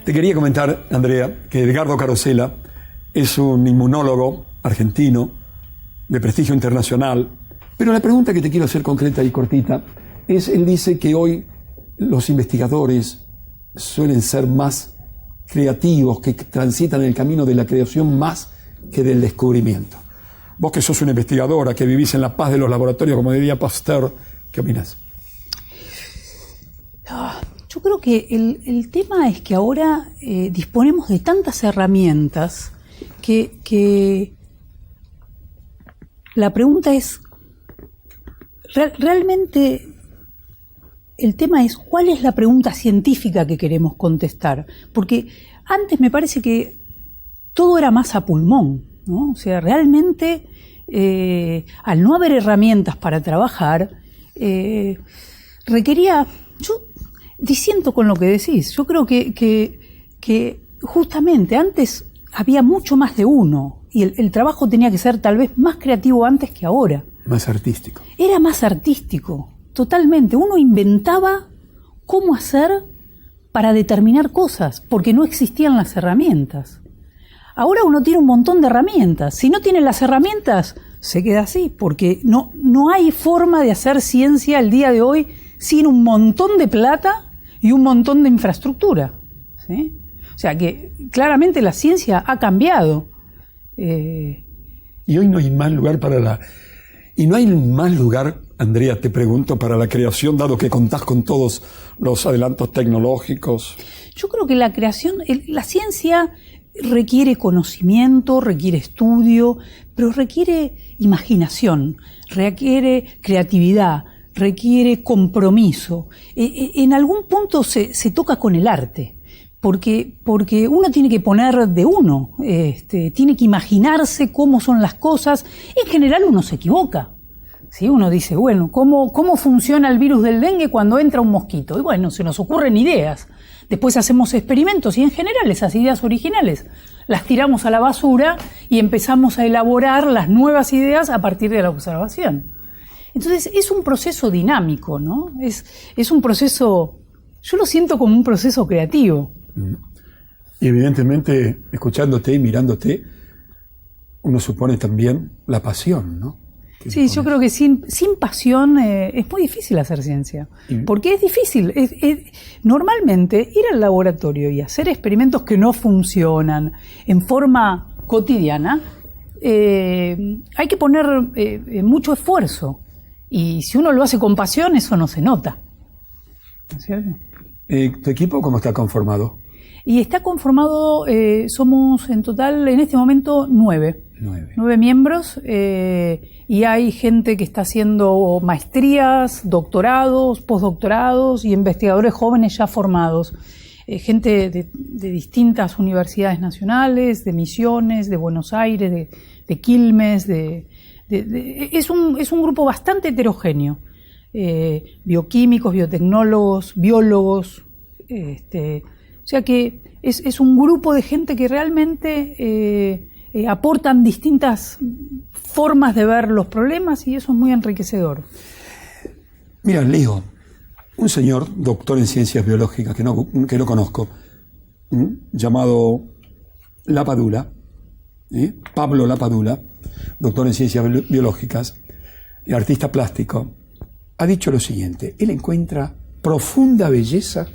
Te quería comentar, Andrea, que Edgardo Carosella es un inmunólogo argentino de prestigio internacional, pero la pregunta que te quiero hacer concreta y cortita es, él dice que hoy los investigadores suelen ser más creativos, que transitan el camino de la creación más que del descubrimiento. Vos que sos una investigadora, que vivís en la paz de los laboratorios, como diría Pasteur, ¿qué opinás? Yo creo que el tema es que ahora disponemos de tantas herramientas que la pregunta es, realmente el tema es cuál es la pregunta científica que queremos contestar, porque antes me parece que todo era más a pulmón, ¿no? O sea, realmente al no haber herramientas para trabajar, requería, yo disiento con lo que decís, yo creo que justamente antes había mucho más de uno y el trabajo tenía que ser tal vez más creativo antes que ahora. Más artístico. Era más artístico, totalmente. Uno inventaba cómo hacer para determinar cosas, porque no existían las herramientas. Ahora uno tiene un montón de herramientas. Si no tiene las herramientas, se queda así, porque no hay forma de hacer ciencia el día de hoy sin un montón de plata y un montón de infraestructura, ¿sí? O sea que claramente la ciencia ha cambiado. Y hoy no hay más lugar Y no hay más lugar, Andrea, te pregunto, para la creación, dado que contás con todos los adelantos tecnológicos. Yo creo que la creación, la ciencia requiere conocimiento, requiere estudio, pero requiere imaginación, requiere creatividad, requiere compromiso. En algún punto se toca con el arte, porque uno tiene que poner de uno, tiene que imaginarse cómo son las cosas. En general uno se equivoca. ¿Sí? Uno dice, bueno, ¿cómo funciona el virus del dengue cuando entra un mosquito? Y bueno, se nos ocurren ideas. Después hacemos experimentos y en general esas ideas originales las tiramos a la basura y empezamos a elaborar las nuevas ideas a partir de la observación. Entonces es un proceso dinámico, ¿no? Es un proceso, yo lo siento como un proceso creativo. Y evidentemente, escuchándote y mirándote, uno supone también la pasión, ¿no? Sí, yo creo que sin pasión es muy difícil hacer ciencia. Porque es difícil. Normalmente ir al laboratorio y hacer experimentos que no funcionan en forma cotidiana, hay que poner mucho esfuerzo. Y si uno lo hace con pasión, eso no se nota. ¿No es cierto? ¿Tu equipo cómo está conformado? Y está conformado, somos en total, en este momento, 9 miembros, y hay gente que está haciendo maestrías, doctorados, postdoctorados y investigadores jóvenes ya formados. Gente de distintas universidades nacionales, de Misiones, de Buenos Aires, de Quilmes, es un grupo bastante heterogéneo. Bioquímicos, biotecnólogos, biólogos, o sea que es un grupo de gente que realmente aportan distintas formas de ver los problemas y eso es muy enriquecedor. Mira, leo, un señor doctor en ciencias biológicas que no conozco, llamado Lapadula, Pablo Lapadula, doctor en ciencias biológicas y artista plástico, ha dicho lo siguiente: él encuentra profunda belleza,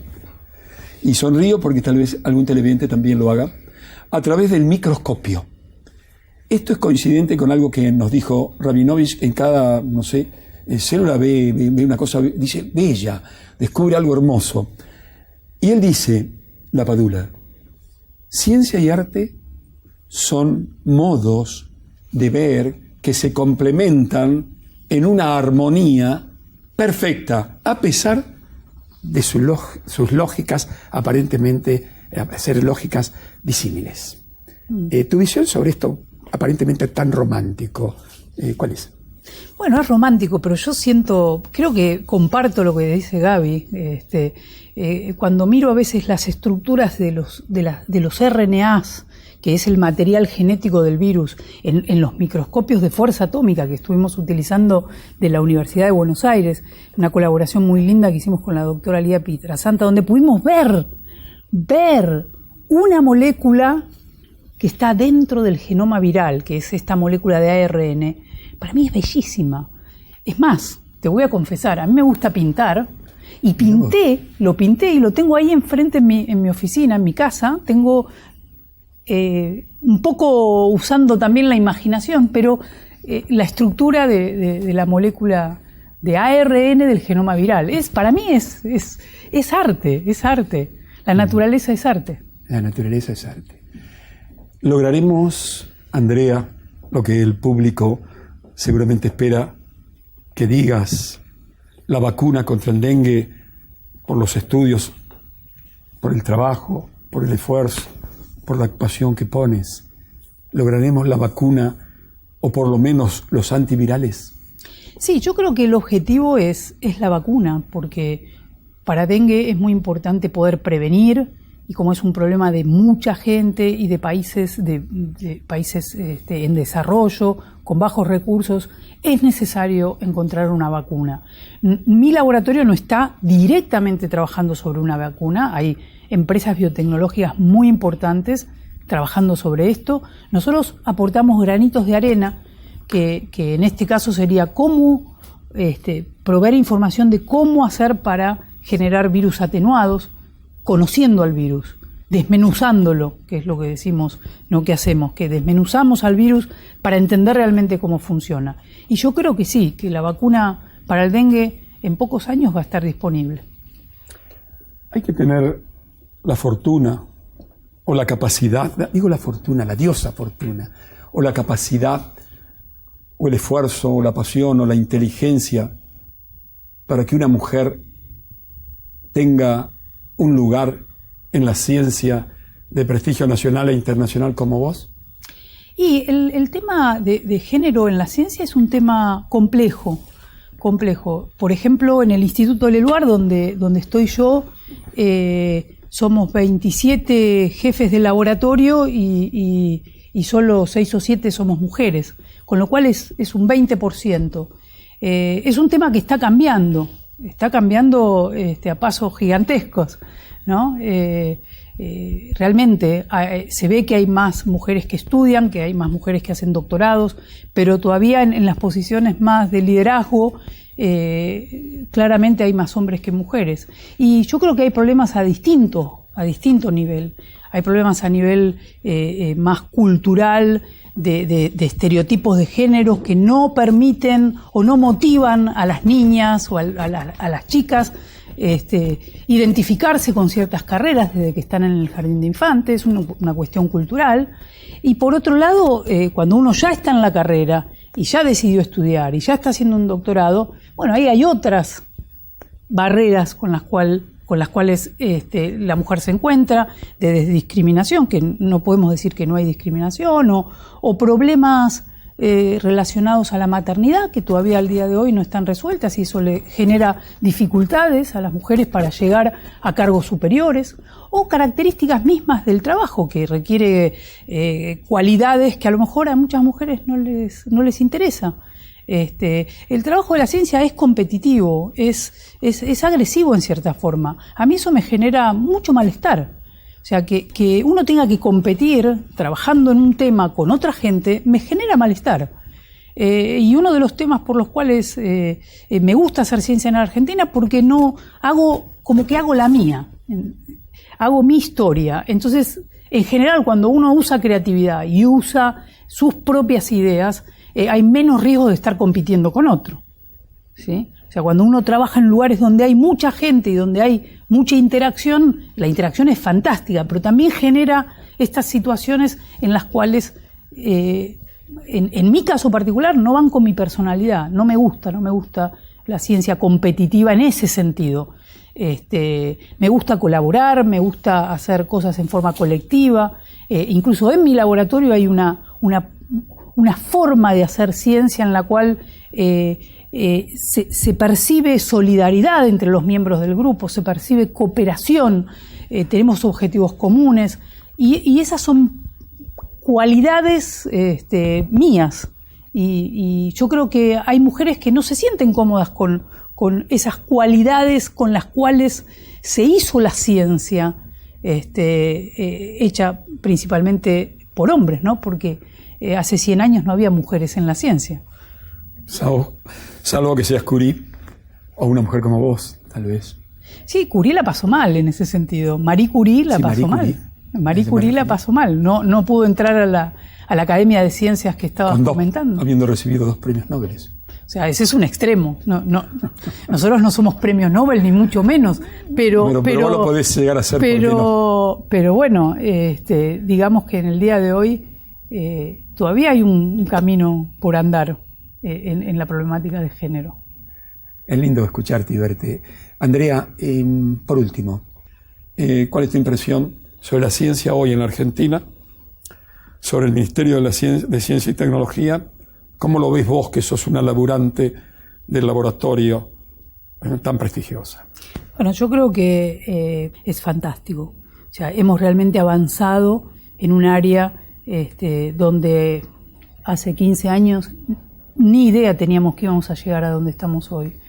y sonrío porque tal vez algún televidente también lo haga, a través del microscopio. Esto es coincidente con algo que nos dijo Rabinovich: en cada, célula ve una cosa, dice, bella, descubre algo hermoso. Y él dice, Lapadula, ciencia y arte son modos de ver que se complementan en una armonía perfecta, a pesar de sus lógicas aparentemente ser lógicas disímiles. Tu visión sobre esto aparentemente tan romántico, ¿cuál es? Bueno, es romántico, pero yo creo que comparto lo que dice Gaby. Cuando miro a veces las estructuras de los RNAs, que es el material genético del virus, en los microscopios de fuerza atómica que estuvimos utilizando de la Universidad de Buenos Aires, una colaboración muy linda que hicimos con la doctora Lía Pietrasanta, donde pudimos ver una molécula que está dentro del genoma viral, que es esta molécula de ARN, para mí es bellísima. Es más, te voy a confesar, a mí me gusta pintar, y lo pinté y lo tengo ahí enfrente en mi oficina, en mi casa. Tengo un poco usando también la imaginación, pero la estructura de la molécula de ARN del genoma viral. Para mí es arte, es arte. La naturaleza es arte. La naturaleza es arte. Lograremos, Andrea, lo que el público seguramente espera, que digas la vacuna contra el dengue por los estudios, por el trabajo, por el esfuerzo, por la pasión que pones. ¿Lograremos la vacuna o por lo menos los antivirales? Sí, yo creo que el objetivo es la vacuna, porque para dengue es muy importante poder prevenir, y como es un problema de mucha gente y de países en desarrollo, con bajos recursos, es necesario encontrar una vacuna. Mi laboratorio no está directamente trabajando sobre una vacuna, hay empresas biotecnológicas muy importantes trabajando sobre esto. Nosotros aportamos granitos de arena, que en este caso sería cómo proveer información de cómo hacer para generar virus atenuados, conociendo al virus, desmenuzándolo, que es lo que decimos, no que hacemos, que desmenuzamos al virus para entender realmente cómo funciona. Y yo creo que sí, que la vacuna para el dengue en pocos años va a estar disponible. Hay que tener la fortuna o la capacidad, digo la fortuna, la diosa fortuna, o la capacidad o el esfuerzo o la pasión o la inteligencia para que una mujer tenga un lugar en la ciencia de prestigio nacional e internacional como vos? Y el tema de género en la ciencia es un tema complejo. Por ejemplo, en el Instituto Leluar, donde estoy yo, somos 27 jefes de laboratorio y solo 6 o 7 somos mujeres, con lo cual es un 20%. Es un tema que está cambiando a pasos gigantescos, ¿no? Realmente se ve que hay más mujeres que estudian, que hay más mujeres que hacen doctorados, pero todavía en las posiciones más de liderazgo claramente hay más hombres que mujeres. Y yo creo que hay problemas a distinto nivel. Hay problemas a nivel más cultural, de estereotipos de géneros que no permiten o no motivan a las niñas o a las chicas identificarse con ciertas carreras desde que están en el jardín de infantes. Es una cuestión cultural. Y por otro lado, cuando uno ya está en la carrera y ya decidió estudiar y ya está haciendo un doctorado, bueno, ahí hay otras barreras con las cuales la mujer se encuentra, de discriminación, que no podemos decir que no hay discriminación, o problemas relacionados a la maternidad, que todavía al día de hoy no están resueltas, y eso le genera dificultades a las mujeres para llegar a cargos superiores, o características mismas del trabajo, que requiere cualidades que a lo mejor a muchas mujeres no les interesa. El trabajo de la ciencia es competitivo, es agresivo en cierta forma. A mí eso me genera mucho malestar. O sea, que uno tenga que competir trabajando en un tema con otra gente me genera malestar. Y uno de los temas por los cuales me gusta hacer ciencia en Argentina, porque hago la mía, hago mi historia. Entonces, en general, cuando uno usa creatividad y usa sus propias ideas, hay menos riesgo de estar compitiendo con otro, ¿sí? O sea, cuando uno trabaja en lugares donde hay mucha gente y donde hay mucha interacción, la interacción es fantástica, pero también genera estas situaciones en las cuales, en mi caso particular, no van con mi personalidad. No me gusta la ciencia competitiva en ese sentido. Me gusta colaborar, me gusta hacer cosas en forma colectiva. Incluso en mi laboratorio hay una forma de hacer ciencia en la cual se percibe solidaridad entre los miembros del grupo, se percibe cooperación, tenemos objetivos comunes, y esas son cualidades mías. Y yo creo que hay mujeres que no se sienten cómodas con esas cualidades con las cuales se hizo la ciencia, hecha principalmente por hombres, ¿no? Porque hace 100 años no había mujeres en la ciencia. Salvo que seas Curie o una mujer como vos, tal vez. Sí, Curie la pasó mal en ese sentido. Marie Curie la pasó mal. Marie Curie la pasó mal. No pudo entrar a la Academia de Ciencias que estabas comentando. Habiendo recibido 2 premios Nobel. O sea, ese es un extremo. Nosotros no somos premios Nobel, ni mucho menos. Pero vos lo podés llegar a ser. Pero bueno, digamos que en el día de hoy todavía hay un camino por andar en la problemática de género. Es lindo escucharte y verte. Andrea, por último, ¿cuál es tu impresión sobre la ciencia hoy en la Argentina? Sobre el Ministerio de Ciencia y Tecnología. ¿Cómo lo ves vos, que sos una laburante del laboratorio tan prestigiosa? Bueno, yo creo que es fantástico. O sea, hemos realmente avanzado en un área donde hace 15 años ni idea teníamos que íbamos a llegar a donde estamos hoy.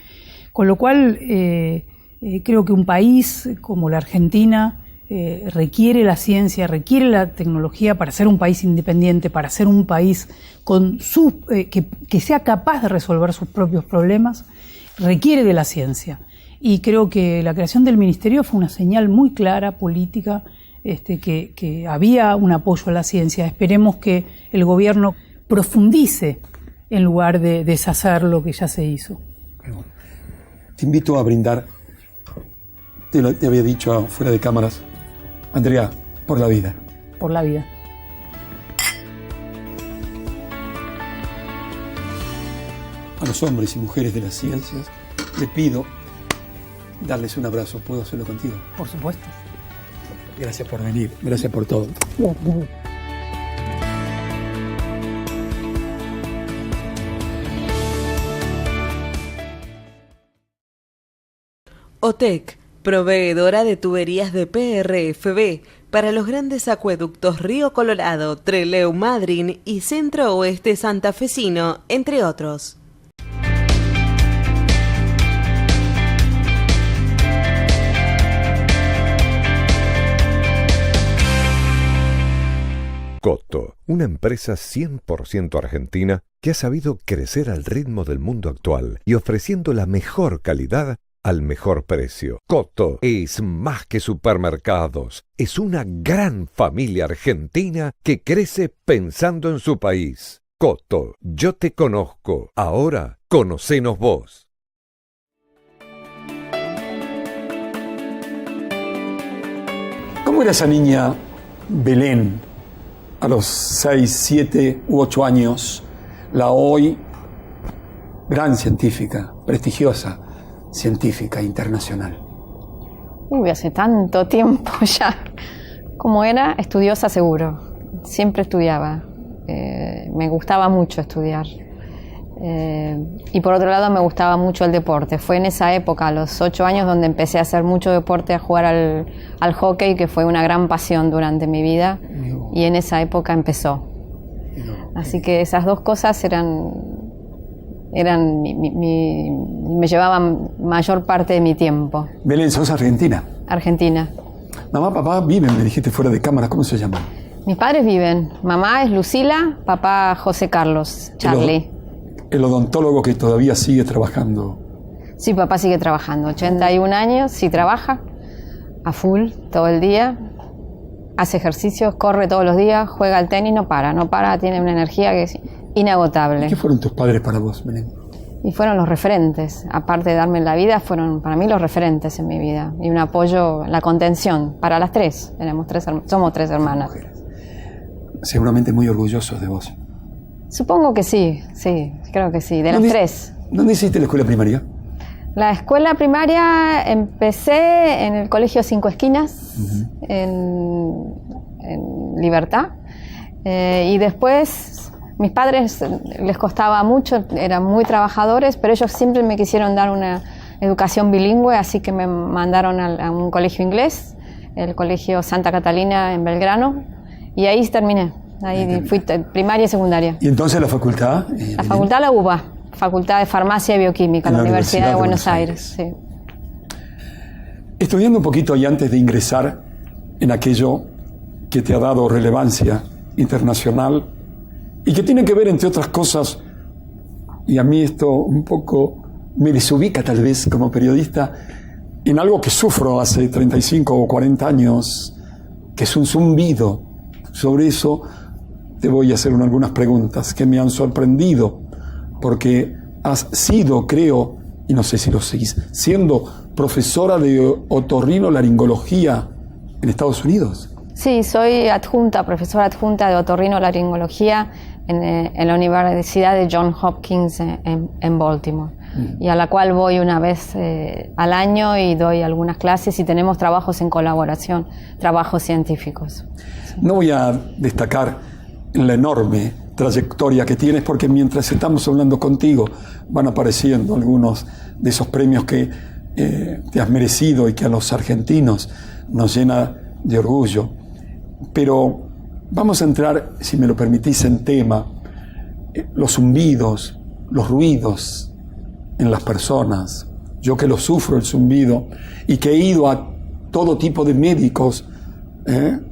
Con lo cual, creo que un país como la Argentina requiere la ciencia, requiere la tecnología para ser un país independiente, para ser un país con que sea capaz de resolver sus propios problemas, requiere de la ciencia. Y creo que la creación del ministerio fue una señal muy clara, política, que había un apoyo a la ciencia. Esperemos que el gobierno profundice en lugar de deshacer lo que ya se hizo. Te invito a brindar, te había dicho fuera de cámaras, Andrea, por la vida. Por la vida. A los hombres y mujeres de las ciencias les pido darles un abrazo. ¿Puedo hacerlo contigo? Por supuesto. Gracias por venir, gracias por todo. OTEC, proveedora de tuberías de PRFB para los grandes acueductos Río Colorado, Trelew Madryn y Centro Oeste Santafesino, entre otros. Coto, una empresa 100% argentina que ha sabido crecer al ritmo del mundo actual y ofreciendo la mejor calidad al mejor precio. Coto es más que supermercados, es una gran familia argentina que crece pensando en su país. Coto, yo te conozco, ahora conocenos vos. ¿Cómo era esa niña Belén a los 6, 7 u 8 años? La hoy gran científica, prestigiosa científica internacional. Hace tanto tiempo ya. ¿Cómo era? Estudiosa seguro. Siempre estudiaba. Me gustaba mucho estudiar. Y por otro lado me gustaba mucho el deporte. Fue en esa época, a los 8 años, donde empecé a hacer mucho deporte, a jugar al hockey, que fue una gran pasión durante mi vida. Y en esa época empezó. Así que esas dos cosas me llevaban mayor parte de mi tiempo. Belén, ¿sos argentina? Argentina. Mamá, papá viven, me dijiste fuera de cámara, ¿cómo se llaman? Mis padres viven. Mamá es Lucila, papá José Carlos, Charlie. El odontólogo que todavía sigue trabajando. Sí, papá sigue trabajando, 81 años, sí trabaja a full todo el día, hace ejercicios, corre todos los días, juega al tenis, no para, tiene una energía que es inagotable. ¿Qué fueron tus padres para vos, Belén? Y fueron los referentes, aparte de darme la vida, fueron para mí los referentes en mi vida, y un apoyo, la contención, para las tres, somos 3 hermanas. Seguramente muy orgullosos de vos. Supongo que sí, creo que sí, de las 3. ¿Dónde hiciste la escuela primaria? La escuela primaria empecé en el Colegio 5 Esquinas, en Libertad, y después mis padres les costaba mucho, eran muy trabajadores, pero ellos siempre me quisieron dar una educación bilingüe, así que me mandaron a un colegio inglés, el Colegio Santa Catalina en Belgrano, y ahí terminé. Ahí fui primaria y secundaria. ¿Y entonces la facultad? La facultad, la UBA, Facultad de Farmacia y Bioquímica, la Universidad de Buenos Aires. Sí. Estudiando un poquito y antes de ingresar en aquello que te ha dado relevancia internacional y que tiene que ver, entre otras cosas, y a mí esto un poco me desubica tal vez como periodista, en algo que sufro hace 35 o 40 años, que es un zumbido. Sobre eso te voy a hacer algunas preguntas que me han sorprendido, porque has sido, creo, y no sé si lo seguís, siendo profesora de otorrinolaringología en Estados Unidos. Sí, soy profesora adjunta de otorrinolaringología en la Universidad de Johns Hopkins en Baltimore, y a la cual voy una vez al año y doy algunas clases y tenemos trabajos en colaboración, trabajos científicos. No voy a destacar la enorme trayectoria que tienes, porque mientras estamos hablando contigo van apareciendo algunos de esos premios que te has merecido y que a los argentinos nos llena de orgullo. Pero vamos a entrar, si me lo permitís, en tema. Los zumbidos, los ruidos en las personas. Yo que lo sufro, el zumbido, y que he ido a todo tipo de médicos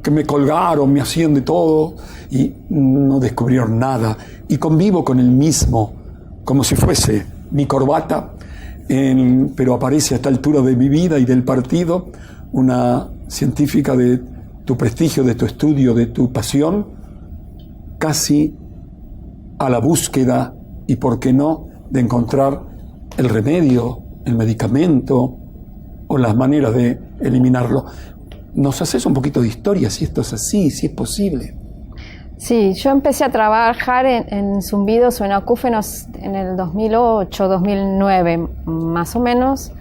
que me colgaron, me hacían de todo y no descubrieron nada. Y convivo con el mismo, como si fuese mi corbata, pero aparece a esta altura de mi vida y del partido una científica de tu prestigio, de tu estudio, de tu pasión, casi a la búsqueda y, por qué no, de encontrar el remedio, el medicamento o las maneras de eliminarlo. ¿Nos haces un poquito de historia, si esto es así, si es posible? Sí, yo empecé a trabajar en zumbidos o en acúfenos en el 2008, 2009, más o menos,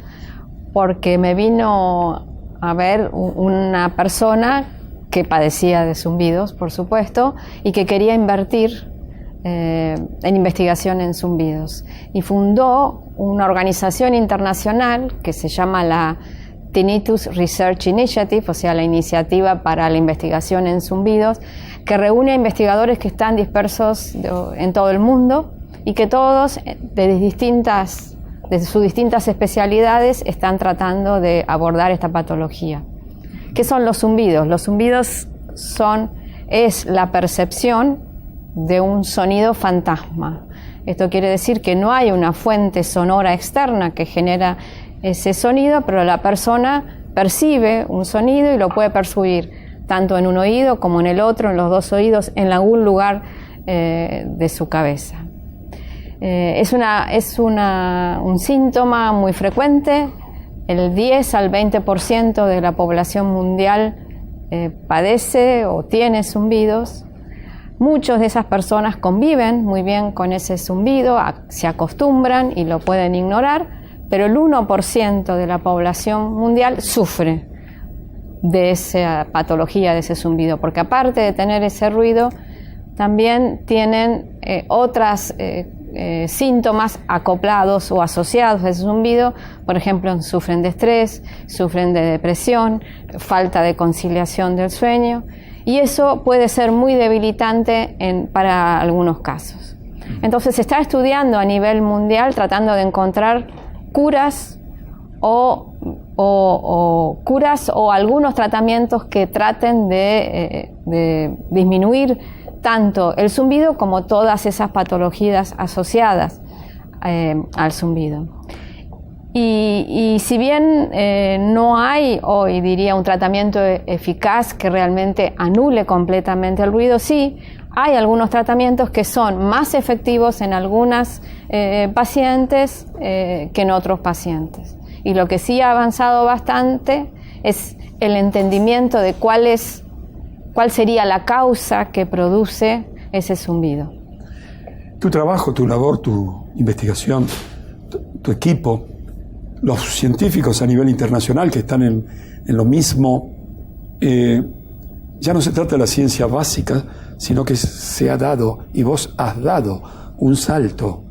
porque me vino a ver una persona que padecía de zumbidos, por supuesto, y que quería invertir en investigación en zumbidos. Y fundó una organización internacional que se llama la Tinnitus Research Initiative, o sea, la iniciativa para la investigación en zumbidos, que reúne a investigadores que están dispersos en todo el mundo y que todos, desde sus distintas especialidades, están tratando de abordar esta patología. ¿Qué son los zumbidos? Los zumbidos es la percepción de un sonido fantasma. Esto quiere decir que no hay una fuente sonora externa que genera ese sonido, pero la persona percibe un sonido y lo puede percibir tanto en un oído como en el otro, en los dos oídos, en algún lugar de su cabeza. Es un síntoma muy frecuente. El 10 al 20% de la población mundial padece o tiene zumbidos. Muchas de esas personas conviven muy bien con ese zumbido, se acostumbran y lo pueden ignorar, pero el 1% de la población mundial sufre de esa patología, de ese zumbido, porque aparte de tener ese ruido, también tienen otros síntomas acoplados o asociados a ese zumbido. Por ejemplo, sufren de estrés, sufren de depresión, falta de conciliación del sueño, y eso puede ser muy debilitante para algunos casos. Entonces se está estudiando a nivel mundial tratando de encontrar curas o algunos tratamientos que traten de disminuir tanto el zumbido como todas esas patologías asociadas al zumbido. Y si bien no hay hoy, diría, un tratamiento eficaz que realmente anule completamente el ruido, sí hay algunos tratamientos que son más efectivos en algunas pacientes que en otros pacientes. Y lo que sí ha avanzado bastante es el entendimiento de cuál sería la causa que produce ese zumbido. Tu trabajo, tu labor, tu investigación, tu equipo, los científicos a nivel internacional que están en lo mismo, ya no se trata de la ciencia básica, sino que se ha dado, y vos has dado, un salto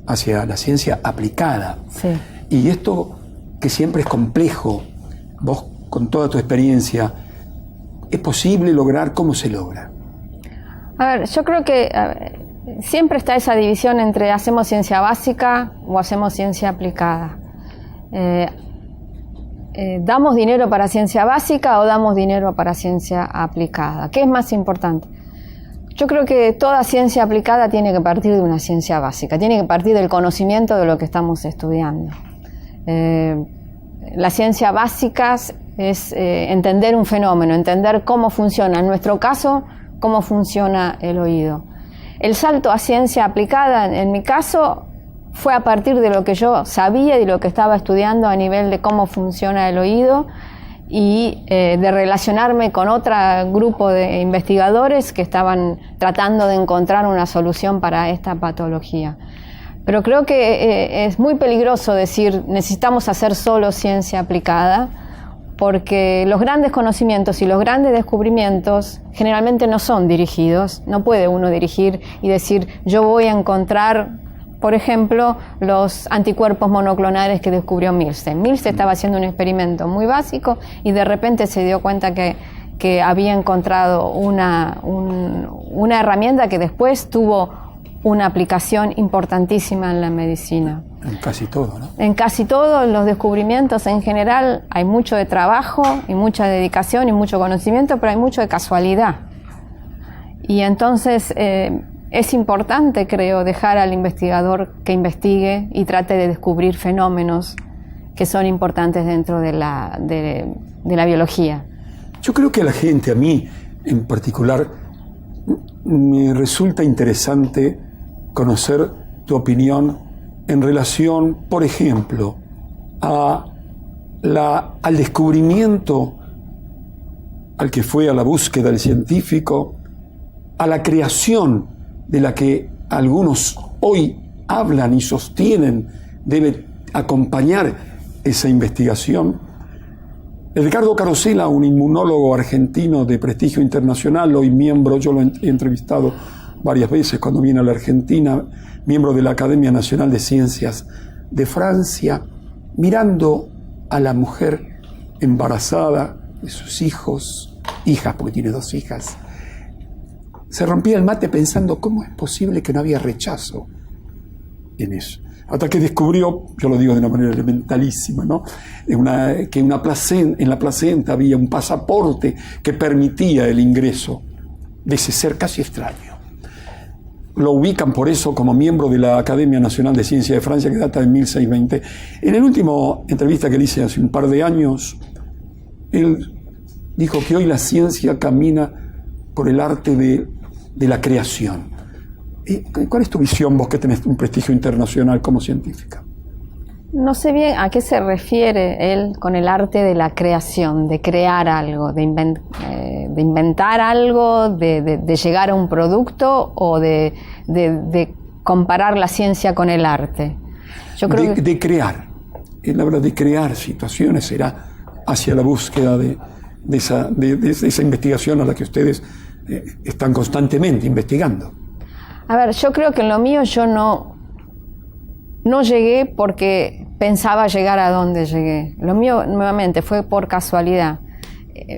hacia la ciencia aplicada. Sí. Y esto que siempre es complejo, vos con toda tu experiencia, ¿es posible lograr? ¿Cómo se logra? A ver, yo creo que siempre está esa división entre hacemos ciencia básica o hacemos ciencia aplicada. ¿damos dinero para ciencia básica o damos dinero para ciencia aplicada? ¿Qué es más importante? Yo creo que toda ciencia aplicada tiene que partir de una ciencia básica, tiene que partir del conocimiento de lo que estamos estudiando. Las ciencias básicas es entender un fenómeno, entender cómo funciona, en nuestro caso, cómo funciona el oído. El salto a ciencia aplicada, en mi caso, fue a partir de lo que yo sabía y lo que estaba estudiando a nivel de cómo funciona el oído y de relacionarme con otro grupo de investigadores que estaban tratando de encontrar una solución para esta patología. Pero creo que es muy peligroso decir necesitamos hacer solo ciencia aplicada, porque los grandes conocimientos y los grandes descubrimientos generalmente no son dirigidos. No puede uno dirigir y decir yo voy a encontrar, por ejemplo, los anticuerpos monoclonales que descubrió Milstein. Milstein estaba haciendo un experimento muy básico y de repente se dio cuenta que había encontrado una herramienta que después tuvo una aplicación importantísima en la medicina. En casi todo, ¿no? En casi todos los descubrimientos en general hay mucho de trabajo y mucha dedicación y mucho conocimiento, pero hay mucho de casualidad. Y entonces es importante, creo, dejar al investigador que investigue y trate de descubrir fenómenos que son importantes dentro de la biología. Yo creo que a la gente, a mí en particular, me resulta interesante conocer tu opinión en relación, por ejemplo, al descubrimiento al que fue a la búsqueda del científico, a la creación de la que algunos hoy hablan y sostienen debe acompañar esa investigación. Ricardo Carosella, un inmunólogo argentino de prestigio internacional, hoy miembro, yo lo he entrevistado varias veces cuando viene a la Argentina, miembro de la Academia Nacional de Ciencias de Francia, mirando a la mujer embarazada de sus hijas, porque tiene 2 hijas, se rompía el mate pensando cómo es posible que no había rechazo en eso. Hasta que descubrió, yo lo digo de una manera elementalísima, ¿no? Que en la placenta había un pasaporte que permitía el ingreso de ese ser casi extraño. Lo ubican por eso como miembro de la Academia Nacional de Ciencias de Francia, que data de 1620. En la última entrevista que le hice hace un par de años, él dijo que hoy la ciencia camina por el arte de la creación. ¿Cuál es tu visión, vos que tenés un prestigio internacional como científica? No sé bien a qué se refiere él con el arte de la creación, de crear algo, de inventar algo, de llegar a un producto o de comparar la ciencia con el arte. Yo creo de crear. Él habla de crear situaciones, será hacia la búsqueda de esa investigación a la que ustedes están constantemente investigando. A ver, yo creo que en lo mío yo no llegué porque pensaba llegar a donde llegué. Lo mío, nuevamente, fue por casualidad.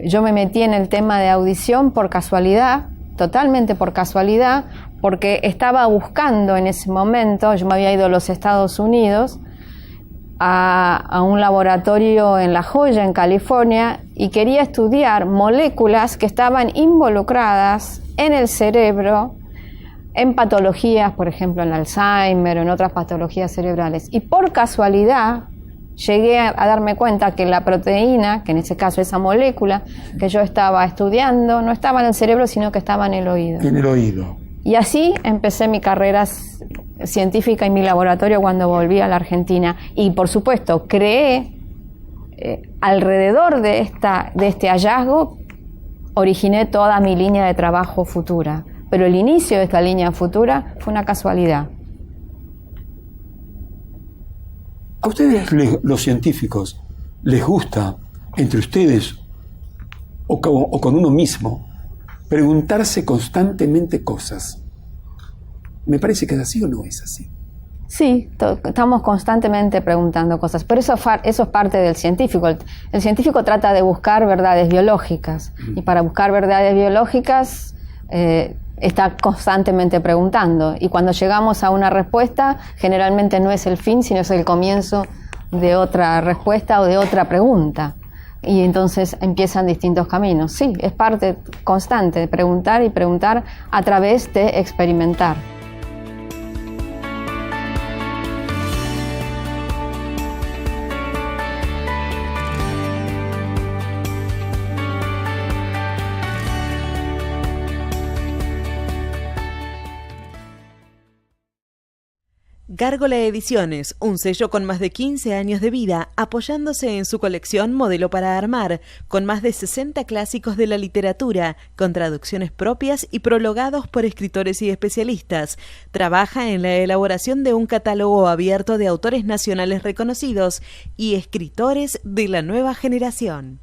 Yo me metí en el tema de audición por casualidad, totalmente por casualidad, porque estaba buscando en ese momento, yo me había ido a los Estados Unidos, a un laboratorio en La Joya, en California, y quería estudiar moléculas que estaban involucradas en el cerebro, en patologías, por ejemplo, en Alzheimer o en otras patologías cerebrales. Y por casualidad llegué a darme cuenta que la proteína, que en ese caso esa molécula que yo estaba estudiando, no estaba en el cerebro, sino que estaba en el oído. En el oído. Y así empecé mi carrera científica y mi laboratorio cuando volví a la Argentina. Y por supuesto, creé alrededor de este hallazgo, originé toda mi línea de trabajo futura. Pero el inicio de esta línea futura fue una casualidad. ¿A ustedes, los científicos, les gusta, entre ustedes o con uno mismo, preguntarse constantemente cosas? Me parece que es así o no es así. Sí, estamos constantemente preguntando cosas, pero eso es parte del científico. El científico trata de buscar verdades biológicas, y para buscar verdades biológicas está constantemente preguntando, y cuando llegamos a una respuesta generalmente no es el fin, sino es el comienzo de otra respuesta o de otra pregunta. Y entonces empiezan distintos caminos. Sí, es parte constante de preguntar y preguntar a través de experimentar. Gárgola Ediciones, un sello con más de 15 años de vida, apoyándose en su colección Modelo para Armar, con más de 60 clásicos de la literatura, con traducciones propias y prologados por escritores y especialistas. Trabaja en la elaboración de un catálogo abierto de autores nacionales reconocidos y escritores de la nueva generación.